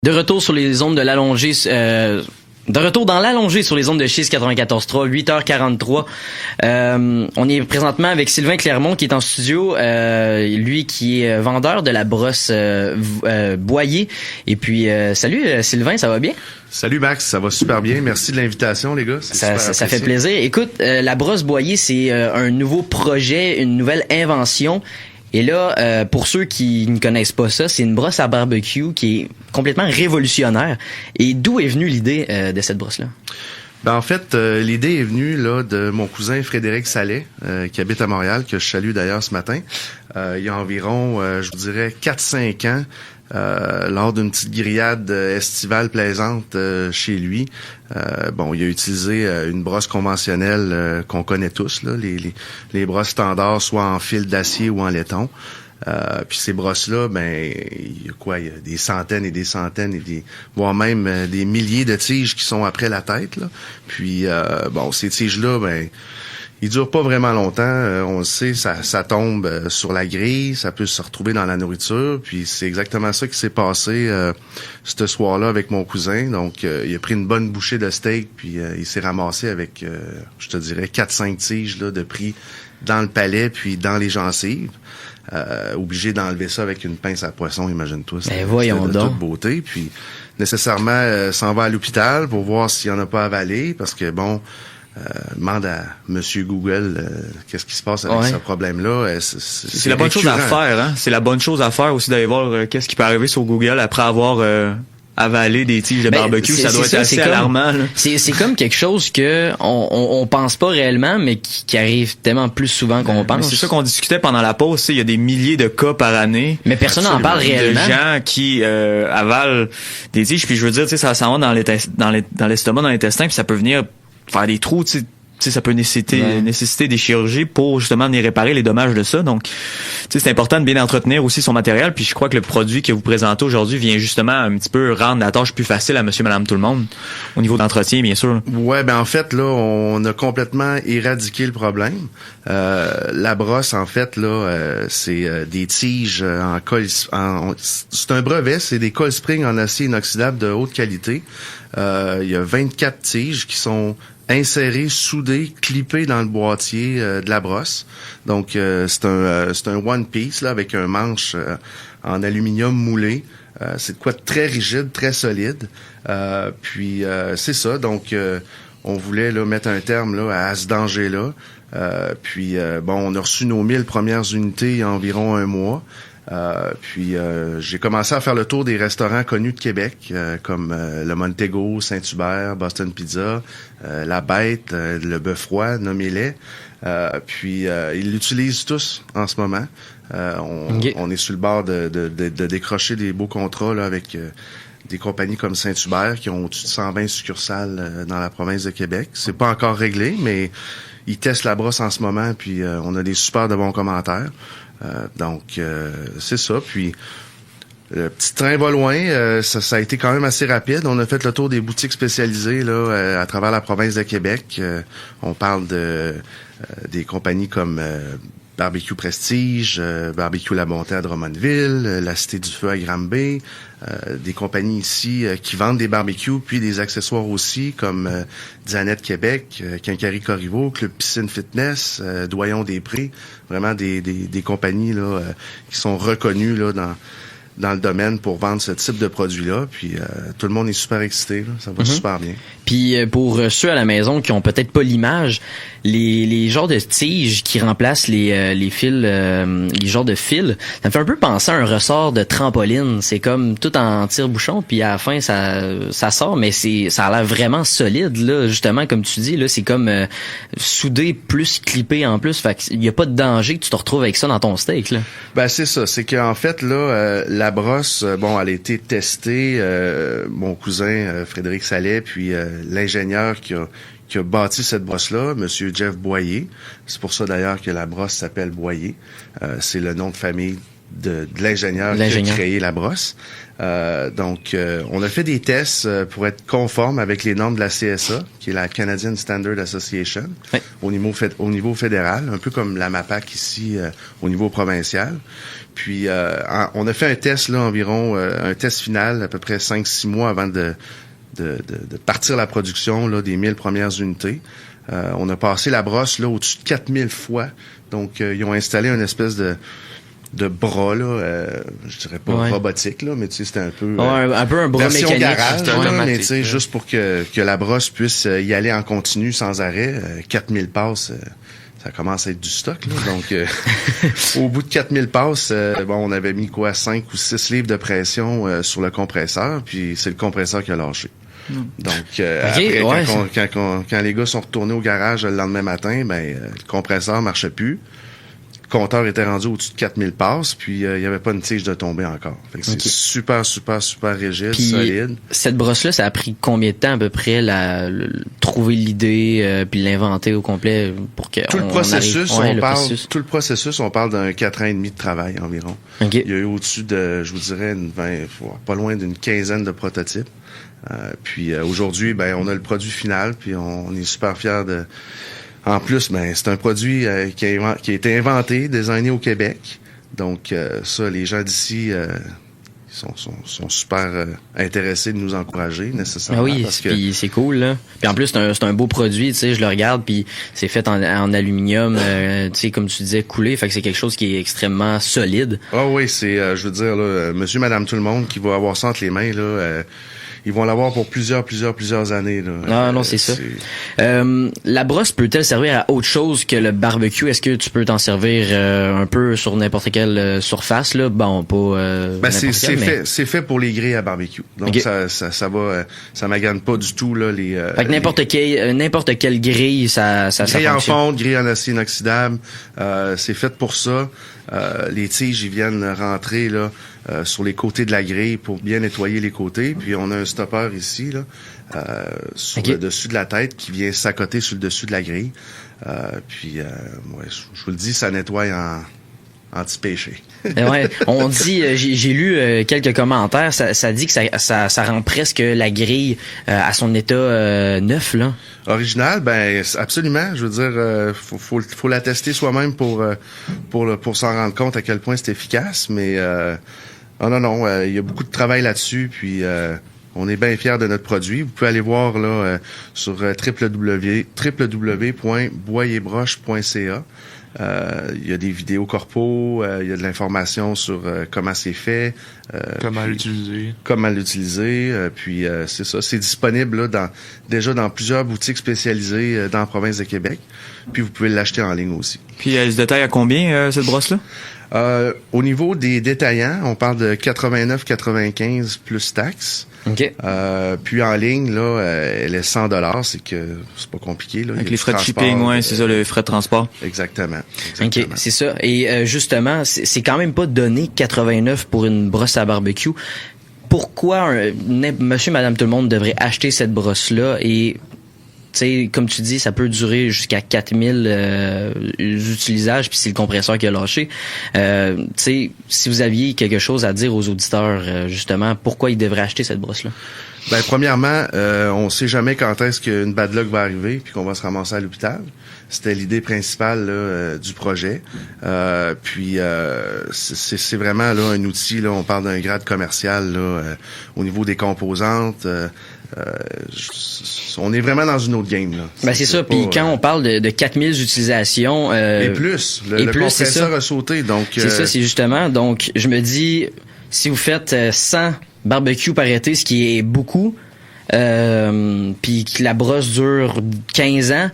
De retour sur les ondes de l'allongée, de retour dans l'allongée sur les ondes de Chiz 94.3, 8h43. On est présentement avec Sylvain Clermont qui est en studio, lui qui est vendeur de la brosse Boyer. Et puis, salut Sylvain, ça va bien? Salut Max, ça va super bien. Merci de l'invitation les gars. Ça fait plaisir. Écoute, la brosse Boyer, c'est un nouveau projet, une nouvelle invention. Et là, pour ceux qui ne connaissent pas ça, c'est une brosse à barbecue qui est complètement révolutionnaire. Et d'où est venue l'idée de cette brosse-là? Ben en fait, l'idée est venue là de mon cousin Frédéric Sallet, qui habite à Montréal, que je salue d'ailleurs ce matin. Il y a environ, je vous dirais, 4-5 ans, lors d'une petite grillade estivale plaisante chez lui. Il a utilisé une brosse conventionnelle qu'on connaît tous, là, les brosses standards, soit en fil d'acier ou en laiton. Puis ces brosses-là, il y a des centaines et des centaines voire même des milliers de tiges qui sont après la tête, là. Puis ces tiges-là, ils durent pas vraiment longtemps. On le sait, ça tombe sur la grille, ça peut se retrouver dans la nourriture. Puis c'est exactement ça qui s'est passé ce soir-là avec mon cousin. Donc, il a pris une bonne bouchée de steak, puis il s'est ramassé avec, je te dirais, 4-5 tiges là, de pris dans le palais, puis dans les gencives. Obligé d'enlever ça avec une pince à poisson, imagine-toi. Voyons de donc. toute beauté. Puis nécessairement, s'en va à l'hôpital pour voir s'il en a pas avalé, parce que demande à Monsieur Google qu'est-ce qui se passe avec ce problème-là. C'est la bonne chose à faire, hein. C'est la bonne chose à faire aussi d'aller voir qu'est-ce qui peut arriver sur Google après avoir avalé des tiges de barbecue. Ça doit être assez alarmant. Là. C'est comme quelque chose que on pense pas réellement, mais qui arrive tellement plus souvent qu'on pense. Mais c'est ça qu'on discutait pendant la pause. Il y a des milliers de cas par année. Mais personne n'en parle réellement. De gens qui avalent des tiges. Puis je veux dire, ça s'en va dans l'estomac, dans l'intestin, puis ça peut venir faire des trous, tu sais, ça peut nécessiter des chirurgies pour justement venir réparer les dommages de ça. Donc, c'est important de bien entretenir aussi son matériel. Puis je crois que le produit que vous présentez aujourd'hui vient justement un petit peu rendre la tâche plus facile à monsieur, madame, tout le monde, au niveau d'entretien, bien sûr. Ouais, en fait, là, on a complètement éradiqué le problème. La brosse, en fait, là, c'est des tiges en colle. C'est un brevet, c'est des coil springs en acier inoxydable de haute qualité. Il y a 24 tiges qui sont insérées, soudées, clippées dans le boîtier de la brosse. Donc c'est un one piece là avec un manche en aluminium moulé. C'est de quoi de très rigide, très solide. C'est ça. Donc on voulait là mettre un terme là à ce danger-là. On a reçu nos 1000 premières unités il y a environ un mois. J'ai commencé à faire le tour des restaurants connus de Québec, comme le Montego, Saint-Hubert, Boston Pizza, La Bête, le Bœuf Froid, nommez-les. Ils l'utilisent tous en ce moment. On est sur le bord de décrocher des beaux contrats là, avec des compagnies comme Saint-Hubert qui ont au-dessus de 120 succursales dans la province de Québec. C'est pas encore réglé, mais ils testent la brosse en ce moment, puis on a des super de bons commentaires. C'est ça. Puis le petit train va loin. Ça a été quand même assez rapide. On a fait le tour des boutiques spécialisées là à travers la province de Québec. On parle des compagnies comme Barbecue Prestige, Barbecue La Bonté à Drummondville, la Cité du Feu à Granby, des compagnies ici qui vendent des barbecues puis des accessoires aussi comme Dianette Québec, Quincaillerie Corriveau, Club Piscine Fitness, Doyon des Prés, vraiment des compagnies là qui sont reconnues là dans le domaine pour vendre ce type de produit-là. Puis tout le monde est super excité, là. Ça va super bien. Puis pour ceux à la maison qui ont peut-être pas l'image, les genres de tiges qui remplacent les fils, les genres de fils, ça me fait un peu penser à un ressort de trampoline. C'est comme tout en tire-bouchon, puis à la fin ça sort, mais ça a l'air vraiment solide là. Justement, comme tu dis là, c'est comme soudé plus clippé en plus. Fait qu'il y a pas de danger que tu te retrouves avec ça dans ton steak là. C'est ça. C'est qu'en fait là, la brosse, elle a été testée. Mon cousin Frédéric Sallet, puis l'ingénieur qui a bâti cette brosse-là, Monsieur Jeff Boyer. C'est pour ça d'ailleurs que la brosse s'appelle Boyer. C'est le nom de famille de l'ingénieur qui a créé la brosse. Donc, on a fait des tests pour être conforme avec les normes de la CSA, qui est la Canadian Standard Association, oui. au niveau fédéral, un peu comme la MAPAC ici au niveau provincial. Puis, on a fait un test là environ, un test final à peu près 5-6 mois avant de partir la production là des 1000 premières unités. On a passé la brosse là au-dessus de 4000 fois. Donc, ils ont installé une espèce de bras là, je dirais pas robotique là, mais tu sais c'était un peu un peu un bras mécanique, garage, mais tu sais juste pour que la brosse puisse y aller en continu sans arrêt. 4000 passes, ça commence à être du stock là. Donc au bout de 4000 passes, on avait mis 5 ou 6 livres de pression sur le compresseur, puis c'est le compresseur qui a lâché. Donc après, quand les gars sont retournés au garage le lendemain matin, le compresseur marchait plus. Le compteur était rendu au-dessus de 4000 passes, puis il y avait pas une tige de tomber encore. Fait que c'est super rigide, puis, solide. Cette brosse-là, ça a pris combien de temps à peu près trouver l'idée puis l'inventer au complet pour que tout le processus, on parle d'un 4 ans et demi de travail environ. Okay. Il y a eu au-dessus de, je vous dirais, pas loin d'une quinzaine de prototypes. Puis aujourd'hui, on a le produit final, puis on est super fiers de. En plus, c'est un produit qui a été inventé, designé au Québec. Donc ça, les gens d'ici sont super intéressés de nous encourager nécessairement. Ah oui, puis c'est cool là. Puis en plus c'est un beau produit, tu sais, je le regarde puis c'est fait en aluminium, tu sais comme tu disais coulé, fait que c'est quelque chose qui est extrêmement solide. Ah oui, c'est je veux dire là, monsieur madame tout le monde qui va avoir ça entre les mains là, ils vont l'avoir pour plusieurs années. Là. Non, c'est ça. La brosse peut-elle servir à autre chose que le barbecue? Est-ce que tu peux t'en servir un peu sur n'importe quelle surface? Là? Bon, pas c'est fait pour les grilles à barbecue. Donc ça va, ça magane pas du tout là les. Fait que n'importe quelle grille, ça grille en fonte, grille en acier inoxydable, c'est fait pour ça. Les tiges, ils viennent rentrer là sur les côtés de la grille pour bien nettoyer les côtés. Puis on a un stopper ici là sur le dessus de la tête qui vient s'accoter sur le dessus de la grille. Puis je vous le dis, ça nettoie en anti-péché. On dit, j'ai lu quelques commentaires, ça dit que ça rend presque la grille à son état neuf là. Original, absolument. Je veux dire, faut la tester soi-même pour s'en rendre compte à quel point c'est efficace. Mais non, il y a beaucoup de travail là-dessus. Puis on est bien fiers de notre produit. Vous pouvez aller voir là sur www.boyerbroche.ca. Il y a des vidéos corpo, il y a de l'information sur comment c'est fait, comment l'utiliser. Puis c'est ça, c'est disponible là, déjà dans plusieurs boutiques spécialisées dans la province de Québec. Puis vous pouvez l'acheter en ligne aussi. Puis elle se détaille à combien cette brosse-là? Au niveau des détaillants, on parle de 89,95 plus taxes. Okay. Puis en ligne, là, elle est 100$, c'est que c'est pas compliqué. Là. Avec les frais de shipping, c'est ça, le frais de transport. Exactement. OK, c'est ça. Et justement, c'est quand même pas donné 89 pour une brosse à barbecue. Pourquoi monsieur, madame, tout le monde devrait acheter cette brosse-là et... Tu sais, comme tu dis, ça peut durer jusqu'à 4000 utilisages, puis c'est le compresseur qui a lâché. Tu sais, si vous aviez quelque chose à dire aux auditeurs, justement, pourquoi ils devraient acheter cette brosse-là? Premièrement, on sait jamais quand est-ce qu'une bad luck va arriver, puis qu'on va se ramasser à l'hôpital. C'était l'idée principale là, du projet. Puis c'est vraiment là un outil. Là, on parle d'un grade commercial là, au niveau des composantes. On est vraiment dans une autre game là. C'est ça. Puis quand on parle de 4000 utilisations, et plus, le compresseur a sauté. Donc c'est ça, c'est justement. Donc je me dis, si vous faites 100 barbecues par été, ce qui est beaucoup, puis que la brosse dure 15 ans.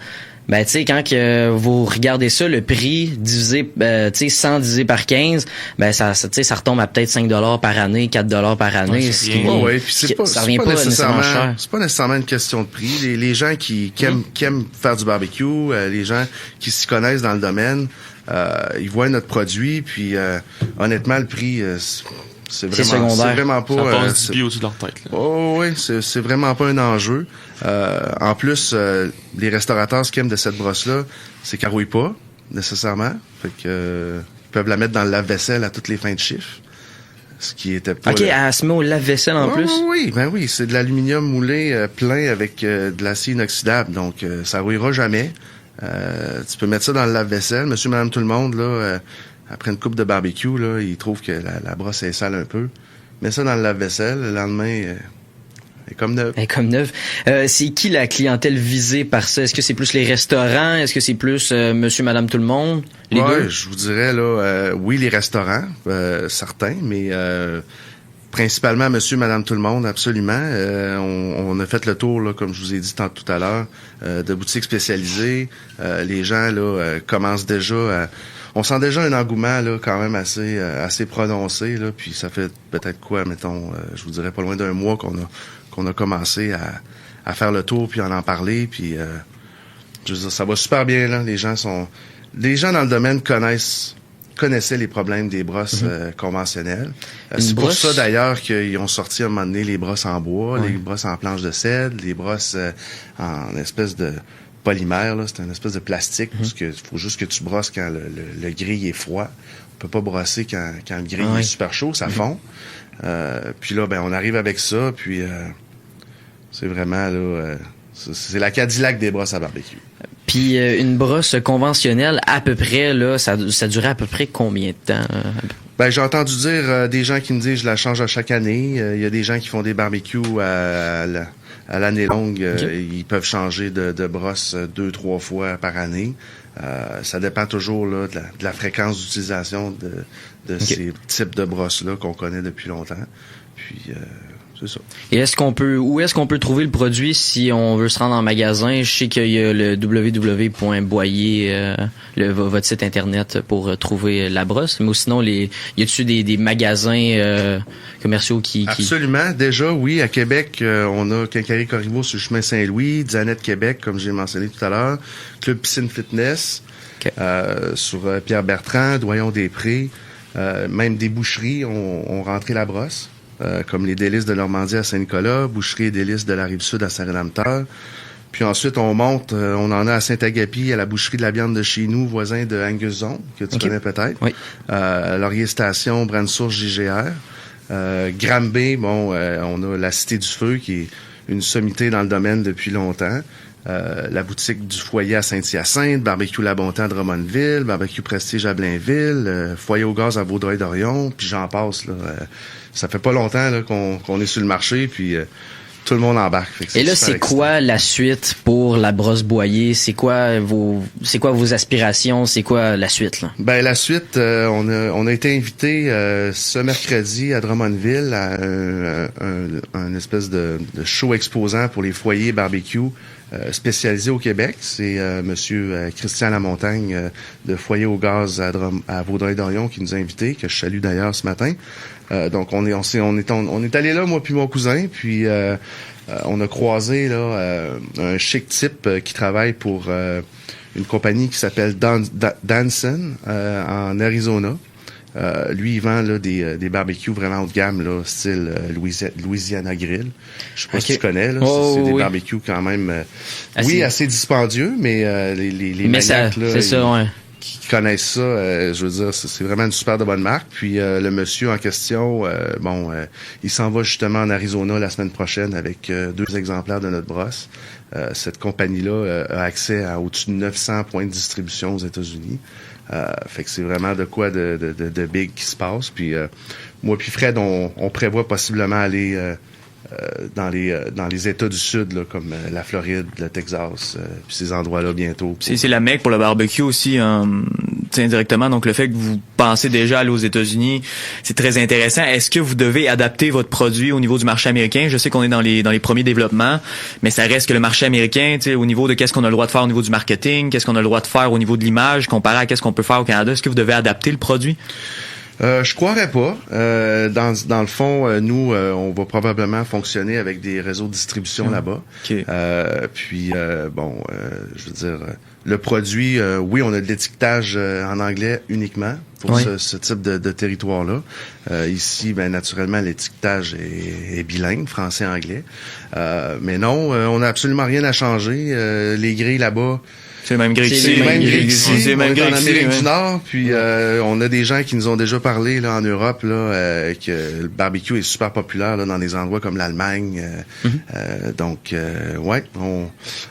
Tu sais, quand que vous regardez ça, le prix divisé, tu sais, 100 divisé par 15, ça retombe à peut-être 5$ par année, 4$ par année. Ça revient pas nécessairement cher. C'est pas nécessairement une question de prix. Les gens qui aiment faire du barbecue, les gens qui s'y connaissent dans le domaine, ils voient notre produit, puis honnêtement, le prix... C'est vraiment pas... Ça passe du pied au-dessus de leur tête. Là. Oh oui, c'est vraiment pas un enjeu. En plus, les restaurateurs, ce qu'ils aiment de cette brosse-là, c'est qu'elle rouille pas, nécessairement. Fait que peuvent la mettre dans le lave-vaisselle à toutes les fins de chiffre. Ce qui était pas... OK, elle se met au lave-vaisselle en plus? Oui, c'est de l'aluminium moulé plein avec de l'acier inoxydable, donc ça rouillera jamais. Tu peux mettre ça dans le lave-vaisselle. Monsieur, madame, tout le monde, là, après une coupe de barbecue, là, il trouve que la brosse est sale un peu. Mets ça dans le lave-vaisselle, le lendemain... Elle est comme neuve. Elle est comme neuve. C'est qui la clientèle visée par ça? Est-ce que c'est plus les restaurants? Est-ce que c'est plus monsieur, madame, tout le monde? Les deux? Je vous dirais, là, oui, les restaurants, certains, mais principalement monsieur, madame, tout le monde, absolument. On a fait le tour, là, comme je vous ai dit tout à l'heure, de boutiques spécialisées. Les gens là commencent déjà à... On sent déjà un engouement là quand même assez prononcé, là, puis ça fait peut-être quoi, mettons, je vous dirais pas loin d'un mois qu'on a commencé à faire le tour puis en parler, puis je veux dire, ça va super bien là. Les gens dans le domaine connaissaient les problèmes des brosses conventionnelles. C'est pour ça d'ailleurs qu'ils ont sorti à un moment donné les brosses en bois, les brosses en planche de cèdre, les brosses en espèce de polymère, là, c'est une espèce de plastique, parce que faut juste que tu brosses quand le grill est froid. On peut pas brosser quand le grill est super chaud, ça fond. Puis là, ben on arrive avec ça, puis c'est vraiment là, c'est la Cadillac des brosses à barbecue. Puis une brosse conventionnelle, à peu près, là, ça durait à peu près combien de temps? Ben j'ai entendu dire des gens qui me disent je la change à chaque année. Il y a des gens qui font des barbecues à l'année longue. Ils peuvent changer de brosse 2-3 fois par année. Ça dépend toujours là, de la fréquence d'utilisation de ces types de brosses-là qu'on connaît depuis longtemps. Puis c'est ça. Et où est-ce qu'on peut trouver le produit si on veut se rendre en magasin? Je sais qu'il y a le www.boyer, votre site internet pour trouver la brosse, mais sinon, y a-t-il des magasins commerciaux qui... Absolument. Déjà, oui, à Québec, on a Quincaillerie Corriveau sur le chemin Saint-Louis, Dianette Québec, comme j'ai mentionné tout à l'heure, Club Piscine Fitness, sur Pierre-Bertrand, Doyon-des-Prés, même des boucheries ont rentré la brosse. Comme les Délices de Normandie à Saint-Nicolas, Boucherie et Délices de la Rive-Sud à Saint-Rédempteur. Puis ensuite, on monte, on en a à Saint-Agapi, à la Boucherie de la Viande de chez nous, voisin de Angus Zone, que tu connais peut-être. Oui. Laurier Station, Bransource, JGR. Granby, on a la Cité du Feu, qui est une sommité dans le domaine depuis longtemps. La boutique du Foyer à Saint-Hyacinthe, Barbecue La Bonté à Drummondville, Barbecue Prestige à Blainville, Foyer au gaz à Vaudreuil-Dorion, puis j'en passe, là. Ça fait pas longtemps là, qu'on est sur le marché, puis tout le monde embarque. Et là, c'est quoi la suite pour la brosse Boyer? C'est quoi vos aspirations? C'est quoi la suite, là? Ben, la suite, on a été invité ce mercredi à Drummondville à un espèce de show exposant pour les foyers barbecue spécialisé au Québec. C'est monsieur Christian Lamontagne de Foyer au gaz à Vaudreuil-Dorion qui nous a invités, que je salue d'ailleurs ce matin. Donc on est allé là, moi puis mon cousin, puis on a croisé là un chic type qui travaille pour une compagnie qui s'appelle Danson en Arizona. Lui, il vend là, des barbecues vraiment haut de gamme, là, style Louisiana Grill. Je sais pas si tu connais. Là, c'est des barbecues quand même assez dispendieux, mais les maniaques là, qui connaissent ça, je veux dire, c'est vraiment une super de bonne marque. Puis le monsieur en question, il s'en va justement en Arizona la semaine prochaine avec 2 exemplaires de notre brosse. Cette compagnie-là a accès à au-dessus de 900 points de distribution aux États-Unis. Fait que c'est vraiment de quoi de big qui se passe. Puis moi puis Fred, on prévoit possiblement aller dans les États du Sud, là, comme la Floride, le Texas, puis ces endroits-là bientôt. C'est la mecque pour le barbecue aussi, indirectement. Donc le fait que vous pensez déjà aller aux États-Unis, c'est très intéressant. Est-ce que vous devez adapter votre produit au niveau du marché américain? Je sais qu'on est dans les premiers développements, mais ça reste que le marché américain, au niveau de qu'est-ce qu'on a le droit de faire au niveau du marketing, qu'est-ce qu'on a le droit de faire au niveau de l'image, comparé à qu'est-ce qu'on peut faire au Canada. Est-ce que vous devez adapter le produit? Je croirais pas. Dans le fond, nous, on va probablement fonctionner avec des réseaux de distribution là-bas. Okay. Je veux dire, le produit, oui, on a de l'étiquetage en anglais uniquement pour ce type de territoire-là. Ici, ben naturellement, l'étiquetage est bilingue, français-anglais. Mais non, on n'a absolument rien à changer. Les grilles là-bas, C'est le même gré C'est C'est le le même gré C'est qu'ici. le On même est gré en Amérique qu'ici, du Nord, puis on a des gens qui nous ont déjà parlé là en Europe là que le barbecue est super populaire là dans des endroits comme l'Allemagne. Donc ouais,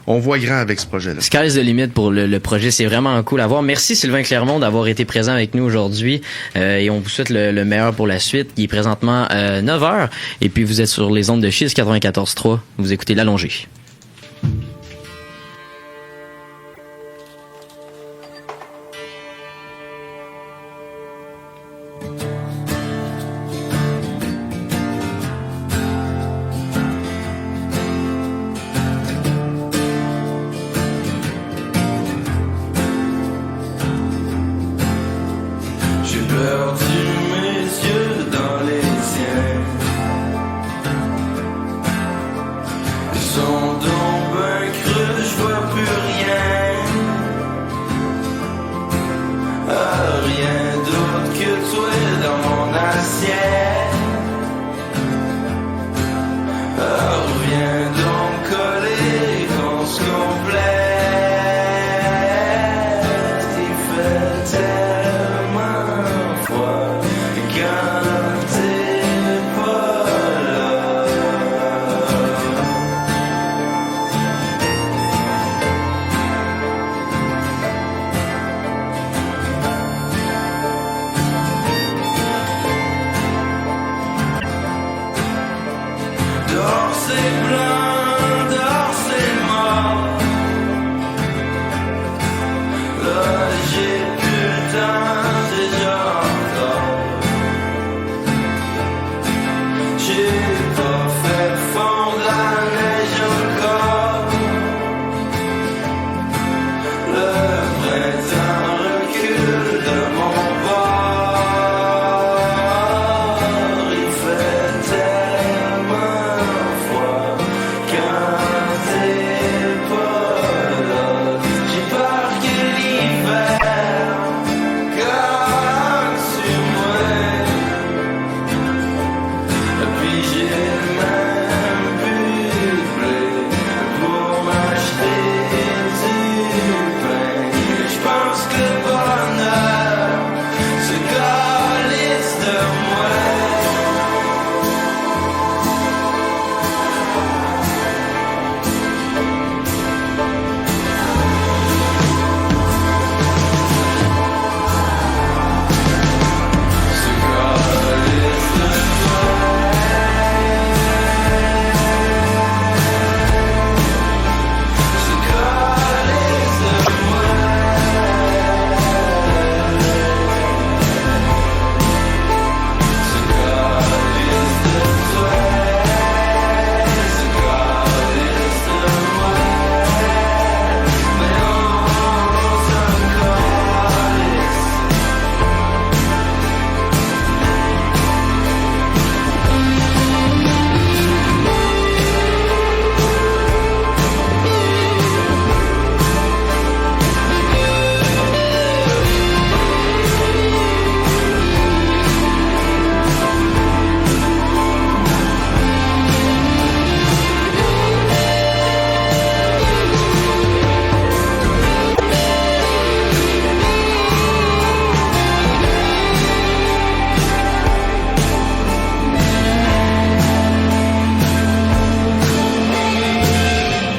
on voit grand avec ce projet-là. Sky's the limit pour le projet, c'est vraiment cool à voir. Merci Sylvain Clermont d'avoir été présent avec nous aujourd'hui et on vous souhaite le meilleur pour la suite. Il est présentement 9h et puis vous êtes sur les ondes de Chiz 94.3. Vous écoutez l'Allongé. J'ai perdu mes yeux dans les siens. Ils sont donc ben creux, je vois plus rien. Rien d'autre que toi dans mon assiette. Reviens donc coller qu'on se complète. Il fait tellement froid quand t'es pas là. Dehors c'est blanc, dehors c'est mort. Là j'ai plus le temps, déjà encore. J'ai pas fait fondre la neige encore. Le printemps recule de mon bord. Il fait tellement froid quand t'es pas là. J'ai peur que l'hiver gagne sur moi. Puis j'ai même plus de blé pour m'acheter du pain. J'pense que le bonheur se calisse de moi. Se calisse de se calisse de moi. Se calisse de toi. Se calisse de moi. Mais on s'en calisse.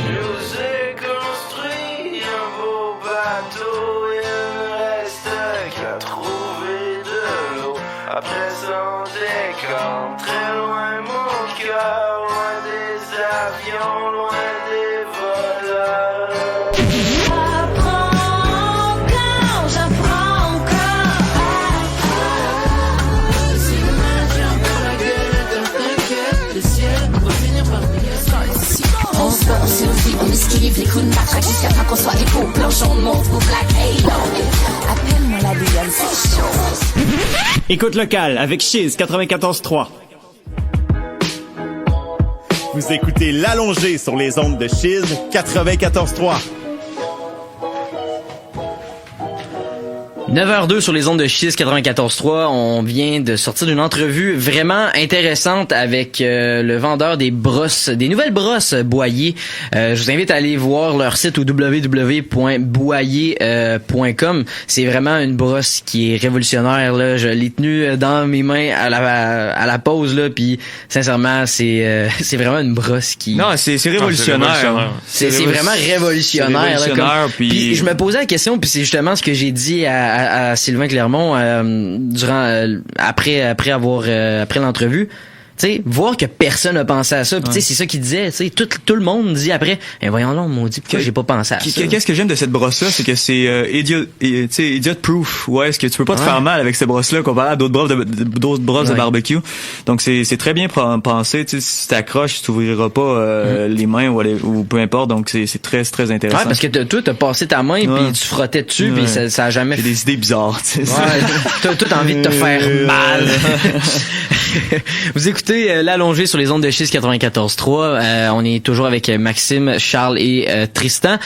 Je vous ai construit un beau bateau, il ne reste qu'à trouver de l'eau. Après son décor, très loin mon cœur, loin des avions, loin des voleurs. J'apprends encore. Si le mal vient pour la gueule, t'inquiète, le ciel va finir par briller. On se bat, on survit, on esquive les coups de matraque jusqu'à temps qu'on soit épaux blanches, on monte au Black Halo. Appelle-moi la Beyoncé, c'est chaud. Écoute locale avec Chiz 94.3. Vous écoutez l'Allongé sur les ondes de Chiz 94.3. 9h02 sur les ondes de Chiz 94.3. On vient de sortir d'une entrevue vraiment intéressante avec le vendeur des brosses, des nouvelles brosses Boyer. Je vous invite à aller voir leur site au www.boyer.com. C'est vraiment une brosse qui est révolutionnaire, là. Je l'ai tenue dans mes mains à la pause, là, puis sincèrement, c'est vraiment une brosse qui... Non, c'est révolutionnaire. C'est vraiment révolutionnaire. Là, puis je me posais la question, puis c'est justement ce que j'ai dit à Sylvain Clermont après l'entrevue. Tu sais, voir que personne n'a pensé à ça. Puis tu sais, c'est ça qu'il disait. Tu sais, tout le monde dit après, voyons là, on m'a dit pourquoi j'ai pas pensé à ça. Qu'est-ce que j'aime de cette brosse-là, c'est que c'est idiot proof. Ouais, est-ce que tu peux pas te faire mal avec cette brosse-là comparé à d'autres brosses de barbecue. Donc c'est très bien pensé. Tu sais, si t'accroches, tu t'ouvriras pas les mains ou peu importe. Donc c'est très très intéressant. Ouais, parce que toi t'as passé ta main puis tu frottais dessus puis ça a jamais. J'ai des idées bizarres. Tu sais. Ouais, t'as envie de te faire mal. Vous écoutez l'allongé sur les ondes de Chiz 94.3. On est toujours avec Maxime, Charles et Tristan.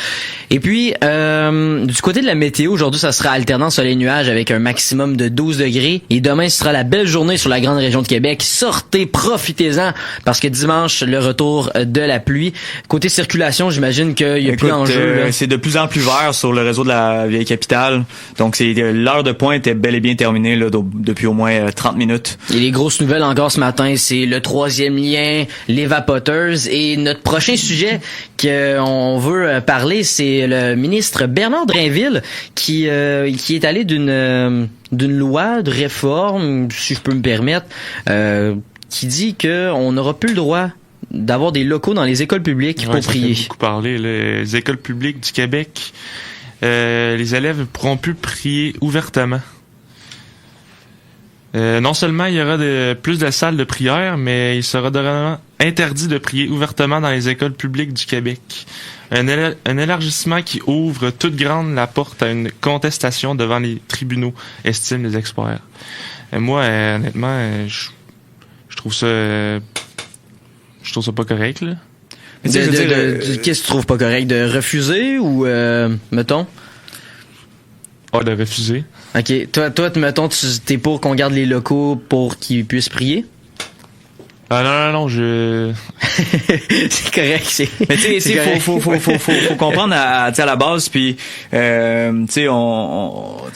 Et puis, du côté de la météo, aujourd'hui, ça sera alternant soleil-nuage avec un maximum de 12 degrés. Et demain, ce sera la belle journée sur la grande région de Québec. Sortez, profitez-en, parce que dimanche, le retour de la pluie. Côté circulation, j'imagine qu'il y a plus d'enjeux. C'est de plus en plus vert sur le réseau de la vieille capitale. Donc, l'heure de pointe est bel et bien terminée là, depuis au moins 30 minutes. Et les grosses nouvelles encore ce matin, c'est le troisième lien, les vapoteuses. Et notre prochain sujet qu'on veut parler, c'est le ministre Bernard Drinville qui est allé d'une loi de réforme, si je peux me permettre, qui dit que on n'aura plus le droit d'avoir des locaux dans les écoles publiques pour prier. Ça fait beaucoup parler. Les écoles publiques du Québec, les élèves ne pourront plus prier ouvertement. Non seulement il y aura plus de salles de prière, mais il sera dorénavant interdit de prier ouvertement dans les écoles publiques du Québec. Un élargissement qui ouvre toute grande la porte à une contestation devant les tribunaux, estiment les experts. Moi, honnêtement, je trouve ça pas correct, là. Qu'est-ce que tu trouves pas correct? De refuser ou, mettons? De refuser. OK. Toi, mettons, t'es pour qu'on garde les locaux pour qu'ils puissent prier? Non, c'est correct, Mais tu sais, faut comprendre à la base, puis tu sais, faut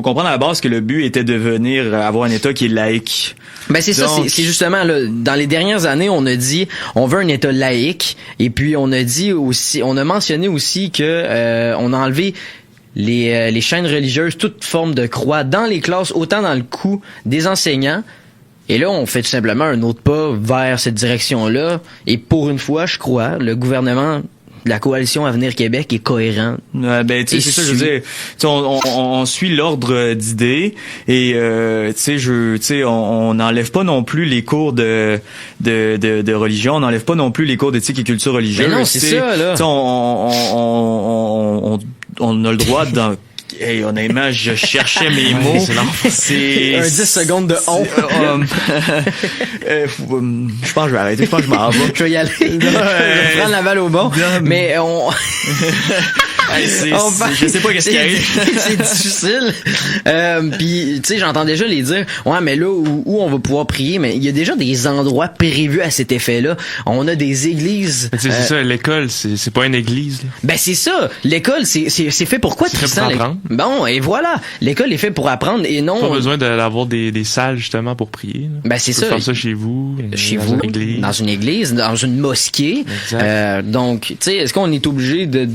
comprendre à la base que le but était de venir avoir un État qui est laïque. Ben c'est ça, c'est justement là, dans les dernières années, on a dit on veut un État laïque, et puis on a mentionné aussi que on a enlevé les chaînes religieuses, toute forme de croix dans les classes, autant dans le cou des enseignants. Et là, on fait tout simplement un autre pas vers cette direction-là. Et pour une fois, je crois, le gouvernement de la coalition Avenir Québec est cohérent. Ben, tu sais, c'est ça, je veux dire. On suit l'ordre d'idées et on n'enlève pas non plus les cours de religion, on n'enlève pas non plus les cours d'éthique et culture religieuse. Mais non, c'est ça là. On a le droit dans Hey, honnêtement, je cherchais mes mots. C'est un 10 secondes de honte. Je pense que je vais arrêter. Je pense que je m'en vais. Je vais y aller. Je vais prendre la balle au bon. Mais je sais pas qu'est-ce qui arrive. C'est difficile. Puis, tu sais, j'entends déjà les dire, ouais, mais là où on va pouvoir prier, mais il y a déjà des endroits prévus à cet effet-là. On a des églises. C'est ça, l'école, c'est pas une église. Là. Ben c'est ça. L'école, c'est fait pour quoi, Tristan? Bon, et voilà. L'école est fait pour apprendre et non. Pas besoin d'avoir des salles justement pour prier. Là. Ben c'est ça. Faire ça chez vous. Dans une église, dans une mosquée. Donc, tu sais, est-ce qu'on est obligé de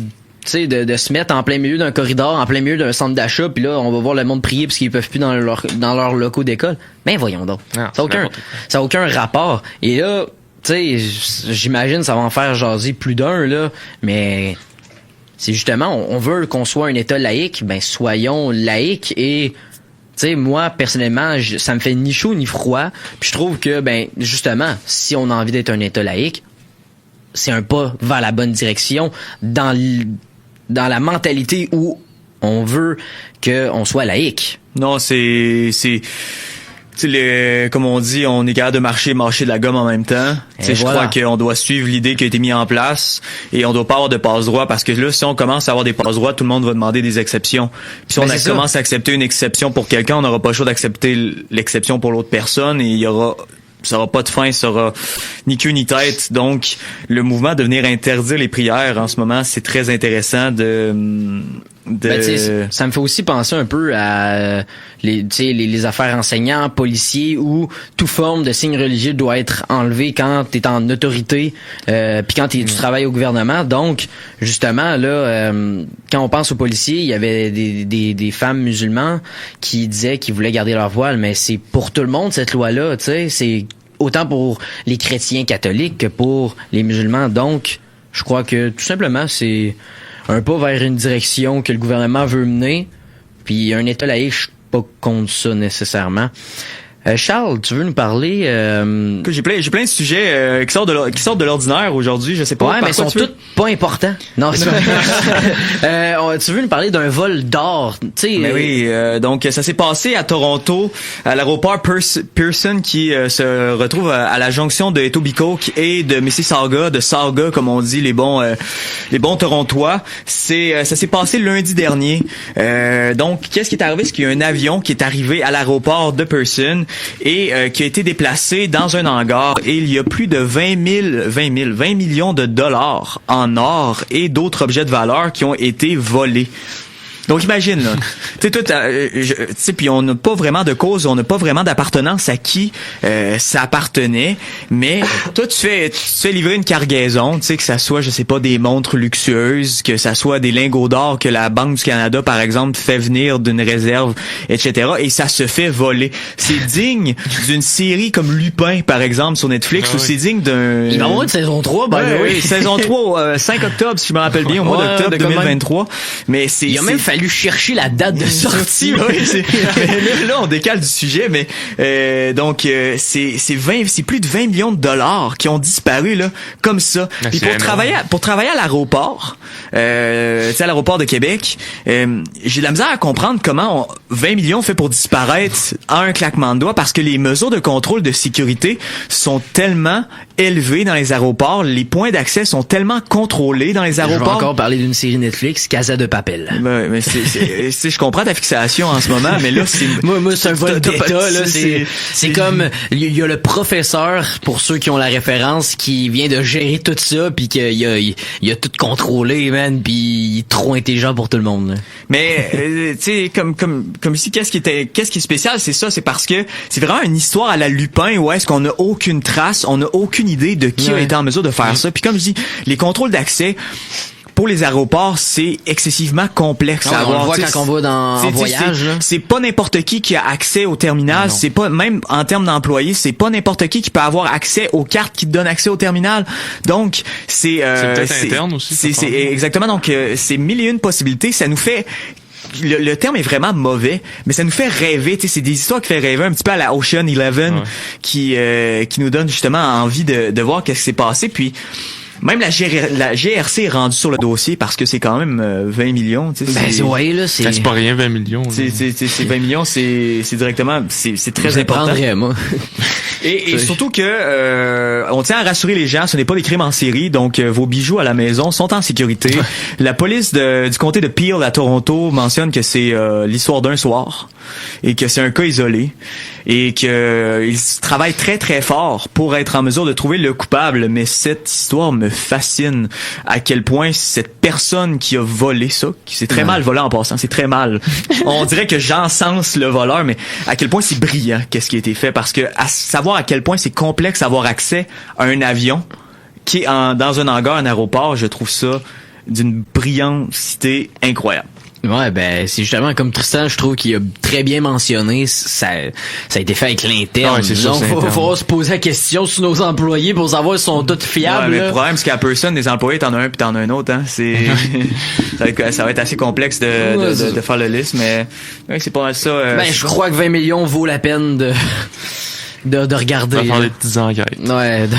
se mettre en plein milieu d'un corridor, en plein milieu d'un centre d'achat, puis là, on va voir le monde prier parce qu'ils peuvent plus dans leurs locaux d'école? Ben voyons donc. Non, ça a aucun rapport. Et là, tu sais, j'imagine ça va en faire jaser plus d'un, là, mais c'est justement, on veut qu'on soit un État laïque, ben soyons laïques. Et tu sais, moi, personnellement, ça me fait ni chaud ni froid, puis je trouve que, ben justement, si on a envie d'être un État laïque, c'est un pas vers la bonne direction dans la mentalité où on veut qu'on soit laïque. Non, c'est tu sais, comme on dit, on est capable de mâcher de la gomme en même temps. Tu sais, je crois qu'on doit suivre l'idée qui a été mise en place et on doit pas avoir de passe-droit parce que là, si on commence à avoir des passe-droits, tout le monde va demander des exceptions. Puis si on commence à accepter une exception pour quelqu'un, on n'aura pas le choix d'accepter l'exception pour l'autre personne et ça aura pas de fin, ça aura ni queue ni tête. Donc, le mouvement de venir interdire les prières en ce moment, c'est très intéressant ça me fait aussi penser un peu à les affaires enseignants, policiers, où toute forme de signe religieux doit être enlevé quand t'es en autorité, puis quand tu travailles au gouvernement. Donc, justement, là, quand on pense aux policiers, il y avait des femmes musulmanes qui disaient qu'ils voulaient garder leur voile, mais c'est pour tout le monde cette loi-là, tu sais, c'est autant pour les chrétiens catholiques que pour les musulmans. Donc, je crois que tout simplement, c'est un pas vers une direction que le gouvernement veut mener, puis un État laïque, je suis pas contre ça nécessairement. Charles, tu veux nous parler J'ai plein de sujets qui sortent de l'ordinaire aujourd'hui, je sais pas. Ouais, mais ils sont tous pas importants. Non, c'est tu veux nous parler d'un vol d'or, tu sais. Mais oui, donc ça s'est passé à Toronto, à l'aéroport Pearson qui se retrouve à la jonction de Etobicoke et de Mississauga, de Sauga comme on dit les bons Torontois. Ça s'est passé lundi dernier. Donc qu'est-ce qui est arrivé? C'est qu'il y a un avion qui est arrivé à l'aéroport de Pearson et qui a été déplacé dans un hangar et il y a plus de 20 millions de dollars en or et d'autres objets de valeur qui ont été volés. Donc imagine là, tu sais puis on n'a pas vraiment de cause, on n'a pas vraiment d'appartenance à qui ça appartenait, mais toi tu fais livrer une cargaison, tu sais que ça soit je sais pas des montres luxueuses, que ça soit des lingots d'or que la Banque du Canada par exemple fait venir d'une réserve, etc. et ça se fait voler. C'est digne d'une série comme Lupin par exemple sur Netflix ou c'est digne d'un il va y avoir une saison 3 oui, saison 3 5 octobre si je me rappelle bien au mois d'octobre 2023. Mais il a même fallu chercher la date de sortie. Oui, là on décale du sujet, mais c'est plus de 20 millions de dollars qui ont disparu là comme ça. Puis pour travailler à l'aéroport, tu sais à l'aéroport de Québec, j'ai de la misère à comprendre comment 20 millions fait pour disparaître à un claquement de doigts parce que les mesures de contrôle de sécurité sont tellement élevées dans les aéroports, les points d'accès sont tellement contrôlés dans les aéroports. Je vais encore parler d'une série Netflix, Casa de Papel. Mais je comprends ta fixation en ce moment, mais là c'est moi c'est un vol d'état là, c'est comme il y a le professeur pour ceux qui ont la référence qui vient de gérer tout ça puis qu'il a tout contrôlé man, puis il est trop intelligent pour tout le monde. Là. Mais tu sais comme ici qu'est-ce qui est spécial, c'est ça, c'est parce que c'est vraiment une histoire à la Lupin où est-ce qu'on n'a aucune trace, on n'a aucune idée de qui a été en mesure de faire ça. Puis comme je dis, les contrôles d'accès pour les aéroports, c'est excessivement complexe à avoir. On le voit quand on va en voyage. C'est pas n'importe qui a accès au terminal. C'est pas, même en termes d'employés, c'est pas n'importe qui peut avoir accès aux cartes qui te donnent accès au terminal. Donc, c'est peut-être interne aussi. C'est exactement. Donc, c'est mille et une possibilités. Ça nous fait le terme est vraiment mauvais, mais ça nous fait rêver. Tu sais, c'est des histoires qui fait rêver un petit peu à la Ocean 11 qui nous donne justement envie de voir qu'est-ce qui s'est passé. Puis même la GRC est rendue sur le dossier parce que c'est quand même 20 millions. Tu sais, c'est pas rien 20 millions. C'est 20 millions, c'est directement, c'est très important. Prendrais, moi. Et surtout que on tient à rassurer les gens, ce n'est pas des crimes en série, donc vos bijoux à la maison sont en sécurité. La police du comté de Peel à Toronto mentionne que c'est l'histoire d'un soir et que c'est un cas isolé et que ils travaillent très très fort pour être en mesure de trouver le coupable. Mais cette histoire me fascine à quel point cette personne qui a volé ça, qui s'est très mal volé en passant, c'est très mal. On dirait que j'encense le voleur, mais à quel point c'est brillant qu'est-ce qui a été fait, parce que à savoir à quel point c'est complexe d'avoir accès à un avion qui est dans un hangar, un aéroport, je trouve ça d'une brillanteté incroyable. Ouais, ben c'est justement comme Tristan, je trouve qu'il a très bien mentionné, ça a été fait avec l'interne. Ouais, c'est sûr, donc faut se poser la question sur nos employés pour savoir s'ils sont tous fiables. Ouais, mais le problème c'est qu'à Pearson, des employés t'en as un puis t'en as un autre, hein. C'est ça va être assez complexe de faire le liste, mais ouais, c'est pas mal ça. Je crois que 20 millions vaut la peine de regarder. De faire des petites enquêtes. Ouais,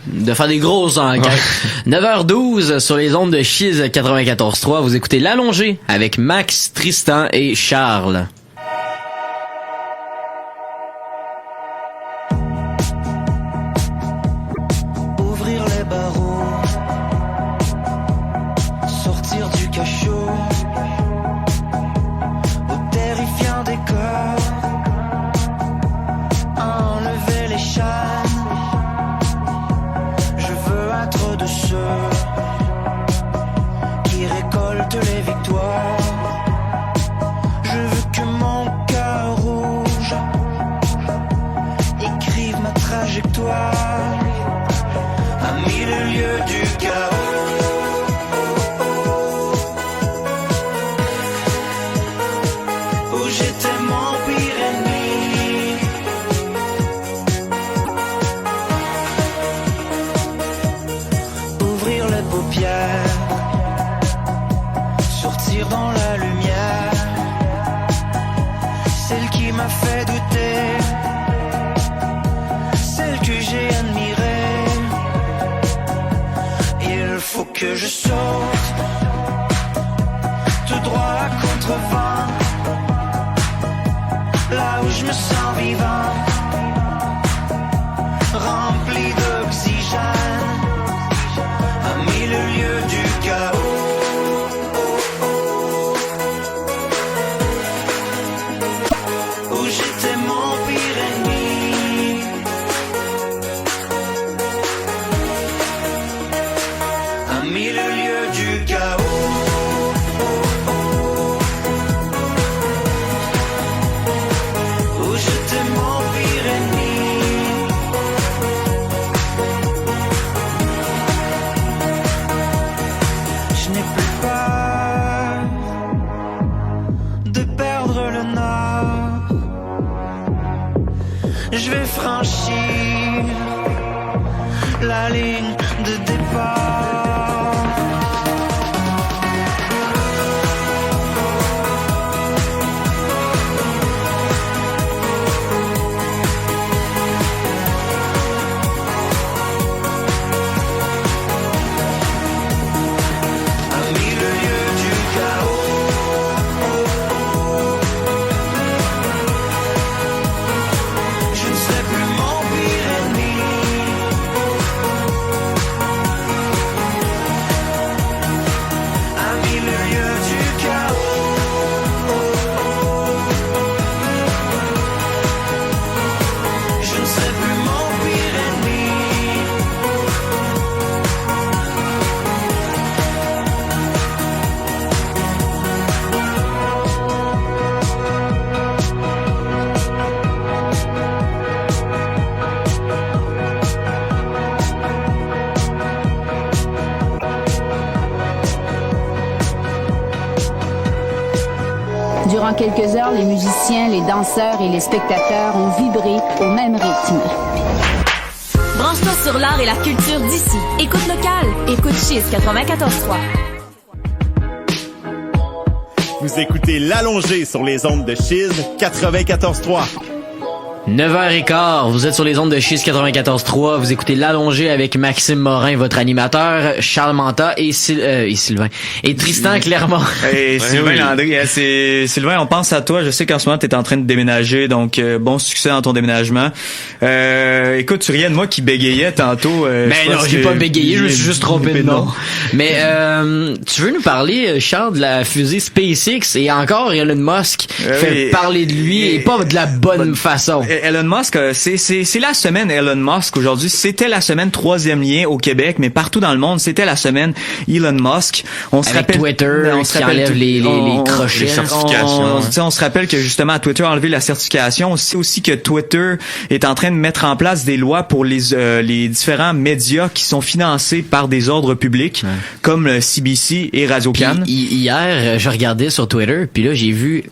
de faire des grosses enquêtes. 9h12 sur les ondes de Chiz 94.3. Vous écoutez L'Allongé avec Max, Tristan et Charles. battre de ceux qui récoltent les victoires. Je veux que mon cœur rouge écrive ma trajectoire à 1000 lieues du chaos. Où j'étais mon pire ennemi. Ouvrir les paupières, sortir dans la lumière, celle qui m'a fait douter, celle que j'ai admirée. Il faut que je saute tout droit à contre-vent, là où je me sens vivant, rempli d'oxygène, à 1000 lieues du chaos. Où j'étais mon pire ennemi. À 1000 lieues du chaos. Où j'étais mon pire ennemi. Je n'ai plus peur de perdre le nord. Je vais franchir la ligne de départ. À 1000 lieues du chaos. Je ne serai plus mon pire ennemi. À 1000 lieues du chaos. Je ne serai plus mon pire ennemi. Durant quelques heures, les musiciens, les danseurs et les spectateurs ont vibré au même rythme. Branche-toi sur l'art et la culture d'ici. Écoute locale. Écoute Chiz 94.3. Vous écoutez l'allongé sur les ondes de Chiz 94.3. 9h15, vous êtes sur les ondes de Chiz 94.3, vous écoutez l'allongé avec Maxime Morin, votre animateur, Charles Manta et Sylvain. Et Tristan Clermont. Et Sylvain Landry, Sylvain, on pense à toi. Je sais qu'en ce moment, t'es en train de déménager, donc bon succès dans ton déménagement. Écoute, tu riais de moi qui bégayais tantôt. Ben non, j'ai pas bégayé, je me suis juste trompé de nom. Mais tu veux nous parler, Charles, de la fusée SpaceX et encore Elon Musk fait parler de lui et pas de la bonne façon. Elon Musk, c'est la semaine Elon Musk aujourd'hui. C'était la semaine 3e lien au Québec, mais partout dans le monde, c'était la semaine Elon Musk. On se rappelle Twitter, qui enlève les crochets, les certifications. On se rappelle que justement Twitter a enlevé la certification. On sait aussi que Twitter est en train de mettre en place des lois pour les différents médias qui sont financés par des ordres publics, comme le CBC et Radio-Can. Hier, je regardais sur Twitter, puis là j'ai vu,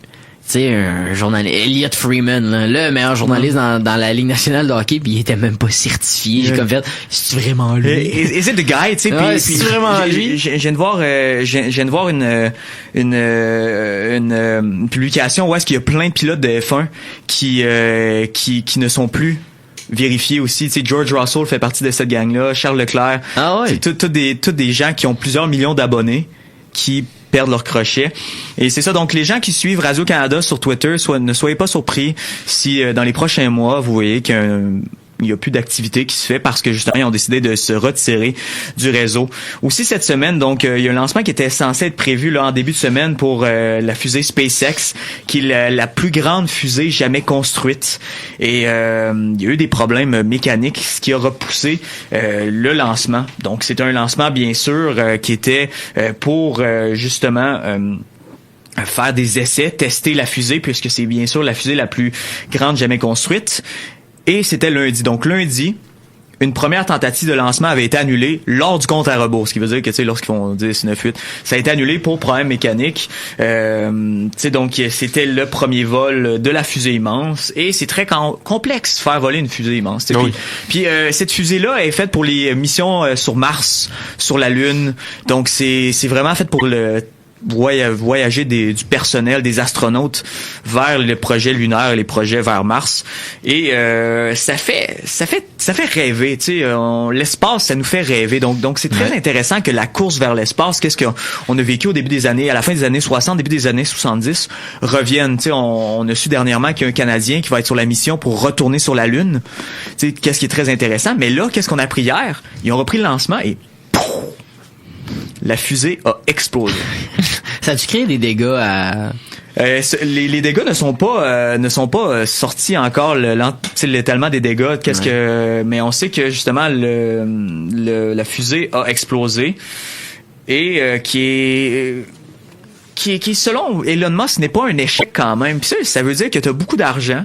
tu sais, un journaliste, Elliot Freeman, là, le meilleur journaliste dans la Ligue nationale de hockey, puis il était même pas certifié. J'ai comme fait, c'est vraiment lui? Is it the guy, tu sais? Ouais, c'est vraiment lui? Je viens de voir, une publication où est-ce qu'il y a plein de pilotes de F1 qui ne sont plus vérifiés aussi. Tu sais, George Russell fait partie de cette gang-là, Charles Leclerc. Ah ouais. C'est tous des gens qui ont plusieurs millions d'abonnés qui perdent leur crochet. Et c'est ça. Donc, les gens qui suivent Radio-Canada sur Twitter, ne soyez pas surpris si dans les prochains mois, vous voyez qu'un il y a plus d'activité qui se fait parce que justement ils ont décidé de se retirer du réseau. Aussi cette semaine, donc il y a un lancement qui était censé être prévu là en début de semaine pour la fusée SpaceX, qui est la plus grande fusée jamais construite. Et il y a eu des problèmes mécaniques, ce qui a repoussé le lancement. Donc c'est un lancement bien sûr qui était pour justement faire des essais, tester la fusée, puisque c'est bien sûr la fusée la plus grande jamais construite. Et c'était lundi. Donc lundi, une première tentative de lancement avait été annulée lors du compte à rebours, ce qui veut dire que, tu sais, lorsqu'ils font 10, 9, 8, ça a été annulé pour problème mécanique. Tu sais, donc c'était le premier vol de la fusée immense, et c'est très complexe faire voler une fusée immense. Oui. Puis cette fusée-là est faite pour les missions sur Mars, sur la Lune. Donc c'est vraiment fait pour le voyager du personnel, des astronautes vers les projets lunaires et les projets vers Mars. Et ça fait rêver, tu sais, l'espace, ça nous fait rêver. Donc c'est très intéressant que la course vers l'espace, qu'est-ce qu'on a vécu au début des années, à la fin des années 60, début des années 70, revienne. Tu sais, on a su dernièrement qu'il y a un Canadien qui va être sur la mission pour retourner sur la Lune. Tu sais, qu'est-ce qui est très intéressant. Mais là, qu'est-ce qu'on a appris hier? Ils ont repris le lancement et la fusée a explosé. Ça a-tu créé des dégâts à... Les dégâts ne sont pas sortis encore l'étalement des dégâts. Mais on sait que justement la fusée a explosé et qui est selon Elon Musk n'est pas un échec quand même. Puis ça veut dire que tu as beaucoup d'argent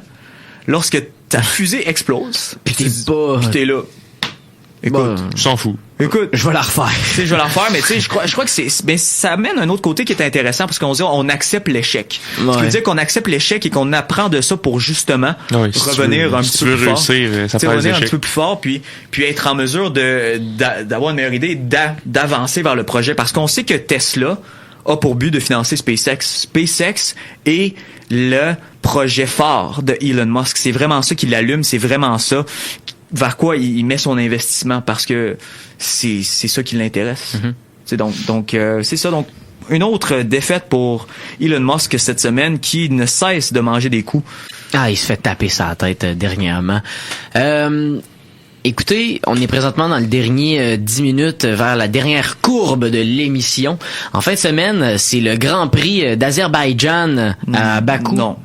lorsque ta fusée explose. Puis t'es là. Écoute, je s'en fous. Écoute, je vais la refaire. Je vais la refaire, mais tu sais, je crois que mais ça amène un autre côté qui est intéressant parce qu'on dit on accepte l'échec. Ouais. Ce qui veut dire qu'on accepte l'échec et qu'on apprend de ça pour justement revenir un petit peu plus fort. Revenir un petit peu plus fort, puis être en mesure d'avoir une meilleure idée, d'avancer vers le projet, parce qu'on sait que Tesla a pour but de financer SpaceX. SpaceX est le projet phare de Elon Musk. C'est vraiment ça qui l'allume, c'est vraiment ça vers quoi il met son investissement, parce que c'est ça qui l'intéresse. C'est donc c'est ça. Donc une autre défaite pour Elon Musk cette semaine, qui ne cesse de manger des coups. Ah, il se fait taper sa tête dernièrement. Écoutez, on est présentement dans le dernier 10 minutes vers la dernière courbe de l'émission. En fin de semaine, c'est le Grand Prix d'Azerbaïdjan à Bakou. Non.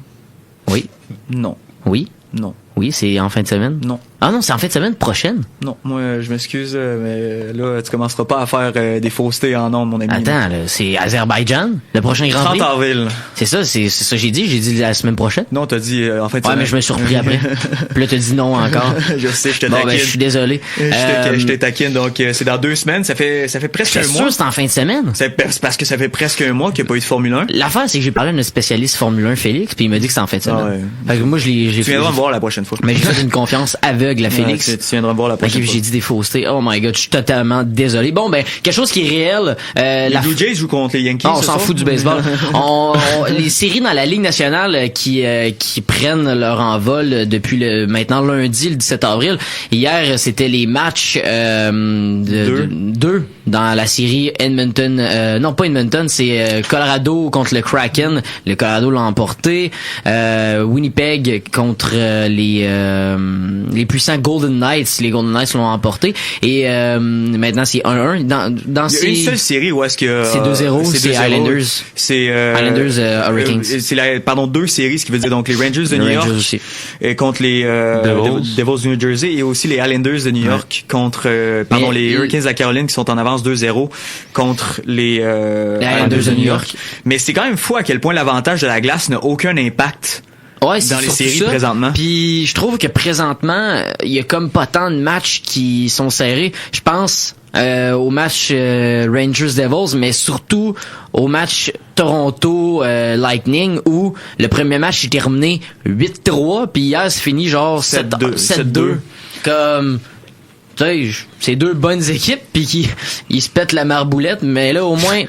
Oui. Non. Oui. Non. Oui, c'est en fin de semaine? Non. Ah non, c'est en fin de semaine prochaine? Non, moi, je m'excuse, mais là, tu commenceras pas à faire des faussetés en nom, mon ami. Attends, là, c'est Azerbaïdjan, le prochain Grand Prix? 30 avril. C'est ça j'ai dit la semaine prochaine. Non, t'as dit en fin de semaine. Ouais, mais je me suis surpris après. Puis là, t'as dit non encore. Je sais, je te taquine. Bon, ben, je suis désolé. Je te taquine, donc c'est dans 2 semaines, ça fait presque un mois. C'est sûr, c'est en fin de semaine? C'est parce que ça fait presque un mois qu'il n'y a pas eu de Formule 1. L'affaire, c'est que j'ai parlé à un spécialiste Formule 1, Félix, puis il m'a dit que c'est en fin de semaine. Ah ouais. Fait que moi, tu viendras me voir la prochaine fois. Mais j'ai fait une confiance aveugle à Félix. Ouais, tu viendras me voir la prochaine fois. J'ai dit des faussetés. Oh my god, je suis totalement désolé. Bon, ben, quelque chose qui est réel. Les Blue Jays jouent contre les Yankees. On s'en fout du baseball. Les séries dans la Ligue nationale qui prennent leur envol depuis maintenant lundi, le 17 avril. Hier, c'était les matchs deux dans la série Edmonton. Non, pas Edmonton, c'est Colorado contre le Kraken. Le Colorado l'a emporté. Winnipeg contre les puissants Golden Knights. Les Golden Knights l'ont emporté. Et maintenant, c'est 1-1. Il y a une seule série où est-ce que... c'est 2-0, c'est Islanders. C'est Islanders Hurricanes. C'est 2 séries, ce qui veut dire donc les Rangers de New York contre les Devils de New Jersey, et aussi les Islanders de New York contre les Hurricanes de la Caroline qui sont en avance 2-0 contre les Islanders de New York. Mais c'est quand même fou à quel point l'avantage de la glace n'a aucun impact. Ouais, dans les séries présentement. Puis je trouve que présentement, il y a comme pas tant de matchs qui sont serrés. Je pense au match Rangers Devils, mais surtout au match Toronto Lightning, où le premier match est terminé 8-3, puis hier c'est fini genre 7-2. Comme, tu sais, c'est 2 bonnes équipes, puis ils se pètent la marboulette, mais là au moins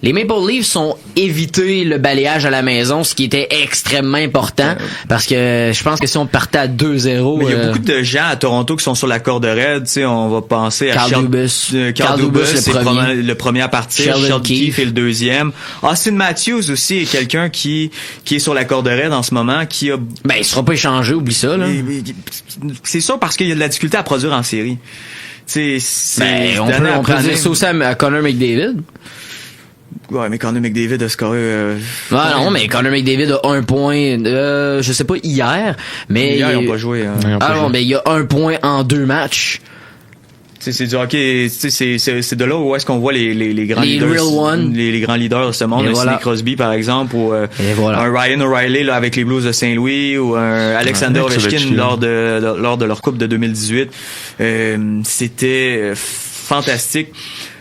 Les Maple Leafs ont évité le balayage à la maison, ce qui était extrêmement important, parce que je pense que si on partait à 2-0... Mais il y a beaucoup de gens à Toronto qui sont sur la corde raide, tu sais, on va penser à Carl Dubas. Carl Dubas, c'est le premier à partir, Sheldon Keefe est le deuxième. Austin Matthews aussi est quelqu'un qui est sur la corde raide en ce moment, qui a... Ben, il sera pas échangé, oublie ça, là. C'est sûr parce qu'il y a de la difficulté à produire en série. Tu sais, on peut dire ça aussi à Connor McDavid. Ouais, mais Connor McDavid a scoré... non, mais Connor McDavid a 1 point, je sais pas hier, mais... Hier, ils ont pas joué. Mais il y a 1 point en 2 matchs. C'est du hockey, c'est de là où est-ce qu'on voit les grands leaders, les grands leaders de ce monde, un Sidney Crosby par exemple, ou un Ryan O'Reilly là avec les Blues de Saint-Louis, ou un Alexander Ovechkin lors de leur coupe de 2018. C'était fantastique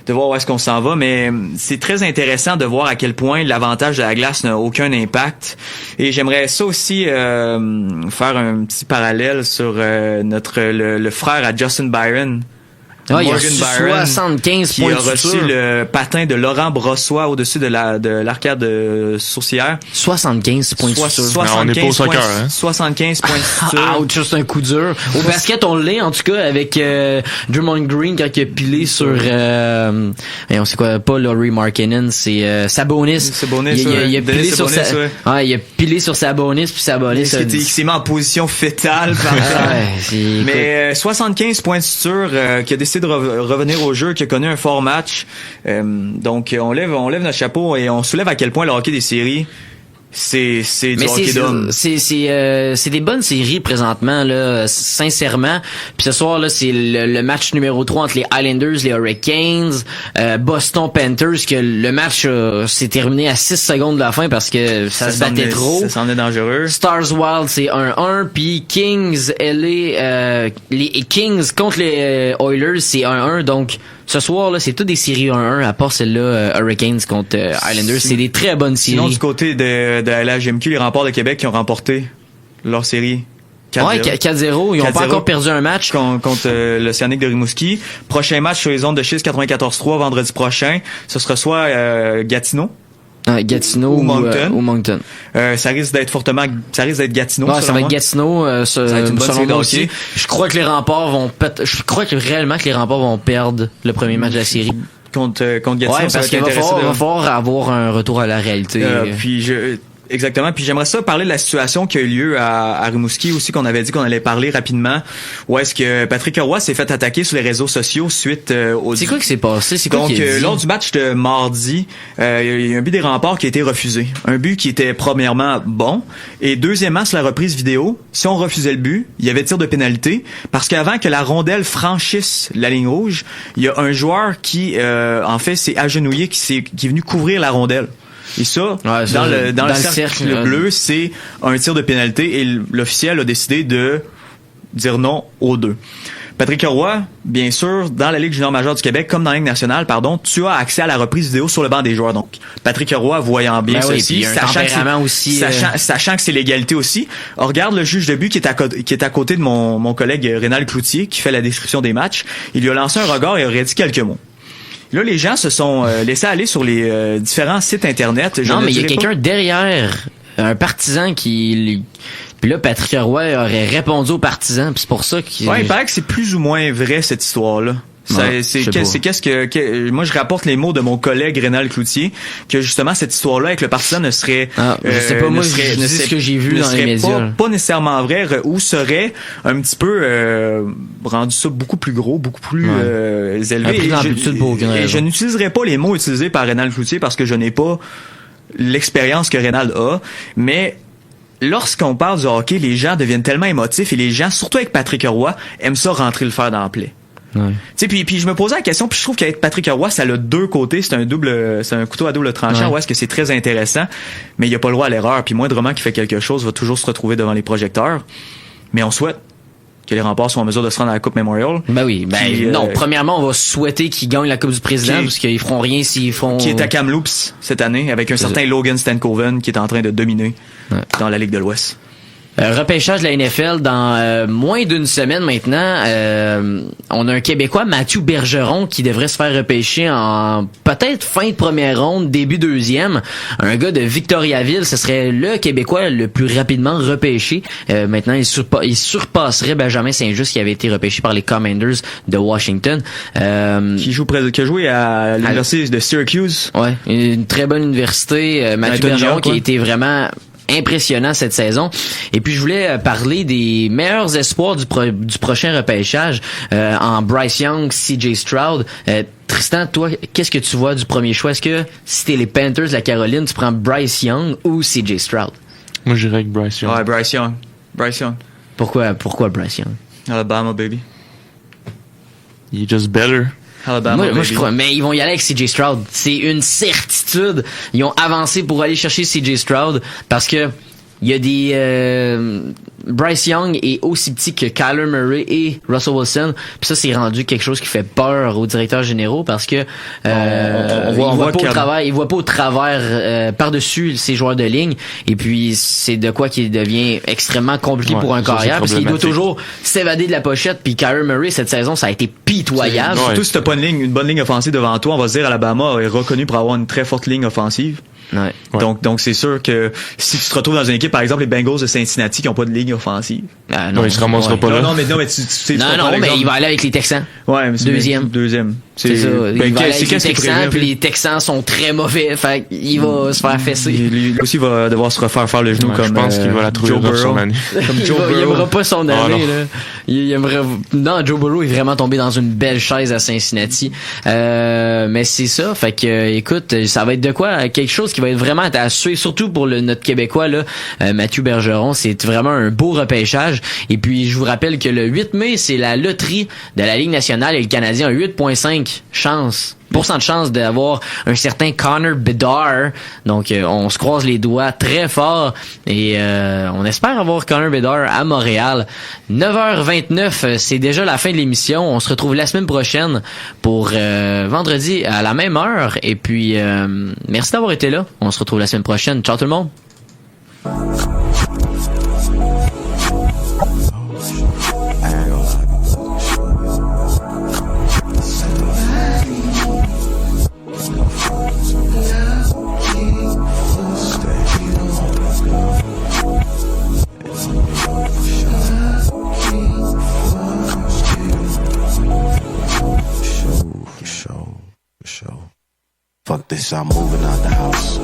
de voir où est-ce qu'on s'en va, mais c'est très intéressant de voir à quel point l'avantage de la glace n'a aucun impact. Et j'aimerais ça aussi faire un petit parallèle sur le frère à Justin Byron. Ah, il a Morgan Byron, 75 qui points a reçu le patin de Laurent Brossoit au-dessus de l'arcade sourcière. 75 points de suture. On n'est pas au soccer, hein. 75 points de suture. Ouch, c'est un coup dur. Au basket, on l'est, en tout cas, avec Draymond Green quand il a pilé sur... on sait quoi, pas Laurie Markkanen, c'est Sabonis. Sabonis, il a pilé sur il a pilé sur Sabonis, puis Sabonis... Il s'est mis en position fétale. Mais 75 points de suture, qui a décidé de revenir au jeu, qui a connu un fort match. Donc on lève notre chapeau et on soulève à quel point le hockey des séries c'est du hockey d'homme. C'est des bonnes séries présentement là, sincèrement. Puis ce soir là, c'est le match numéro 3 entre les Islanders, les Hurricanes, Boston Panthers, que le match s'est terminé à 6 secondes de la fin parce que ça se battait trop. Ça semblait dangereux. Stars Wild c'est 1-1, puis Kings LA les Kings contre les Oilers c'est 1-1. Donc ce soir là, c'est toutes des séries 1-1 à part celle-là Hurricanes contre Islanders, c'est des très bonnes séries. Sinon du côté de la LHMQ, les Remparts de Québec qui ont remporté leur série 4-0. Ouais, 4-0, ils ont pas encore perdu un match contre l'Océanique de Rimouski. Prochain match sur les ondes de Chiz 94.3 vendredi prochain, ce sera soit Gatineau. Gatineau ou Moncton. Ça risque d'être Gatineau. Ouais, ça va être Gatineau. Ça va être une bonne série de hockey. Je crois que je crois que réellement que les Remparts vont perdre le premier match de la série. Contre Gatineau, ouais, parce qu'il va falloir avoir un retour à la réalité. Exactement. Puis j'aimerais ça parler de la situation qui a eu lieu à Rimouski aussi, qu'on avait dit qu'on allait parler rapidement. Où est-ce que Patrick Roy s'est fait attaquer sur les réseaux sociaux suite au... C'est quoi qui s'est passé? C'est quoi donc, lors du match de mardi, il y a un but des Remparts qui a été refusé. Un but qui était premièrement bon. Et deuxièmement, sur la reprise vidéo, si on refusait le but, il y avait tir de pénalité. Parce qu'avant que la rondelle franchisse la ligne rouge, il y a un joueur qui, en fait, s'est agenouillé, qui est venu couvrir la rondelle. Et ça, dans le cercle bleu, c'est un tir de pénalité et l'officiel a décidé de dire non aux deux. Patrick Roy, bien sûr, dans la Ligue junior majeure du Québec, comme dans la Ligue nationale, tu as accès à la reprise vidéo sur le banc des joueurs. Donc, Patrick Roy, voyant bien ceci, sachant que c'est l'égalité aussi, regarde le juge de but qui est à côté de mon collègue Rénal Cloutier, qui fait la description des matchs. Il lui a lancé un regard et aurait dit quelques mots. Là, les gens se sont laissés aller sur les différents sites internet. Non, mais il y a quelqu'un derrière, un partisan qui... Puis là, Patrick Roy aurait répondu aux partisans, puis c'est pour ça qu'il... Ouais, il paraît que c'est plus ou moins vrai, cette histoire-là. Moi je rapporte les mots de mon collègue Rénal Cloutier que justement cette histoire-là avec le partisan ne serait je sais pas, moi je dis ce que j'ai vu dans les médias, pas nécessairement vrai, ou serait un petit peu rendu ça beaucoup plus gros, beaucoup plus élevé. Et je n'utiliserai pas les mots utilisés par Rénal Cloutier parce que je n'ai pas l'expérience que Rénal a, mais lorsqu'on parle du hockey, les gens deviennent tellement émotifs et les gens, surtout avec Patrick Roy, aiment ça rentrer le fer dans la plaie. Ouais. Tu sais, puis je me posais la question, puis je trouve qu'avec Patrick Roy, ça a deux côtés, c'est un couteau à double tranchant, où est-ce que c'est très intéressant, mais il y a pas le droit à l'erreur, puis moindrement qui fait quelque chose va toujours se retrouver devant les projecteurs. Mais on souhaite que les Remparts soient en mesure de se rendre à la Coupe Memorial. Ben oui, non, premièrement, on va souhaiter qu'ils gagnent la Coupe du Président, parce qu'ils feront rien s'ils font... Qui est à Kamloops cette année, avec un certain Logan Stankoven qui est en train de dominer dans la Ligue de l'Ouest. Repêchage de la NFL dans moins d'une semaine maintenant. On a un Québécois, Mathieu Bergeron, qui devrait se faire repêcher en peut-être fin de première ronde, début deuxième. Un gars de Victoriaville, ce serait le Québécois le plus rapidement repêché. Maintenant, il surpasserait Benjamin Saint-Just, qui avait été repêché par les Commanders de Washington. Qui a joué à l'université de Syracuse. Ouais, une très bonne université. Mathieu Bergeron qui a été vraiment impressionnant cette saison. Et puis je voulais parler des meilleurs espoirs du prochain repêchage en Bryce Young, CJ Stroud. Tristan, toi, qu'est-ce que tu vois du premier choix? Est-ce que si t'es les Panthers de la Caroline, tu prends Bryce Young ou CJ Stroud? Moi, je dirais avec Bryce Young. Ouais, Bryce Young. Pourquoi Bryce Young? Alabama, baby. Il est just better. Alabama, moi je crois, mais ils vont y aller avec CJ Stroud. C'est une certitude. Ils ont avancé pour aller chercher CJ Stroud parce que il y a des Bryce Young est aussi petit que Kyler Murray et Russell Wilson. Puis ça, c'est rendu quelque chose qui fait peur aux directeurs généraux parce que il voit pas au travers par-dessus ces joueurs de ligne. Et puis c'est de quoi qui devient extrêmement compliqué pour un carrière parce qu'il doit toujours s'évader de la pochette. Puis Kyler Murray cette saison, ça a été pitoyable. Surtout si t'as pas une bonne ligne offensive devant toi, on va se dire Alabama est reconnu pour avoir une très forte ligne offensive. Ouais. Donc c'est sûr que si tu te retrouves dans une équipe, par exemple les Bengals de Cincinnati qui ont pas de ligne offensive, non, il se ramassera pas là. Non, mais tu sais. Non, mais il va aller avec les Texans. Ouais, mais deuxième. C'est ça. Il va aller avec les Texans, puis les Texans sont très mauvais. Fait il va se faire fesser. Lui aussi va devoir se refaire faire le genou comme. Je pense qu'il va la trouver dans son année. Comme Joe Burrow. Il aimera pas son année là. Il aimerait. Non, Joe Burrow est vraiment tombé dans une belle chaise à Cincinnati. Mais c'est ça. Fait que écoute, ça va être de quoi quelque chose qui va être vraiment à suivre, surtout pour notre Québécois là, Mathieu Bergeron. C'est vraiment un beau repêchage. Et puis je vous rappelle que le 8 mai, c'est la loterie de la Ligue nationale et le Canadien a 8,5% de chance d'avoir un certain Connor Bedard. Donc on se croise les doigts très fort et on espère avoir Connor Bedard à Montréal. 9h29, c'est déjà la fin de l'émission. On se retrouve la semaine prochaine pour vendredi à la même heure. Et puis merci d'avoir été là. On se retrouve la semaine prochaine. Ciao tout le monde. Fuck this, I'm moving out the house.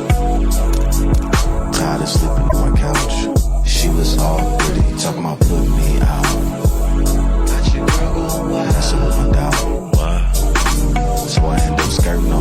Tired of sleeping on my couch. She was all pretty, talking about putting me out. Got your girl going wild. That's a woman down. So I end up skirting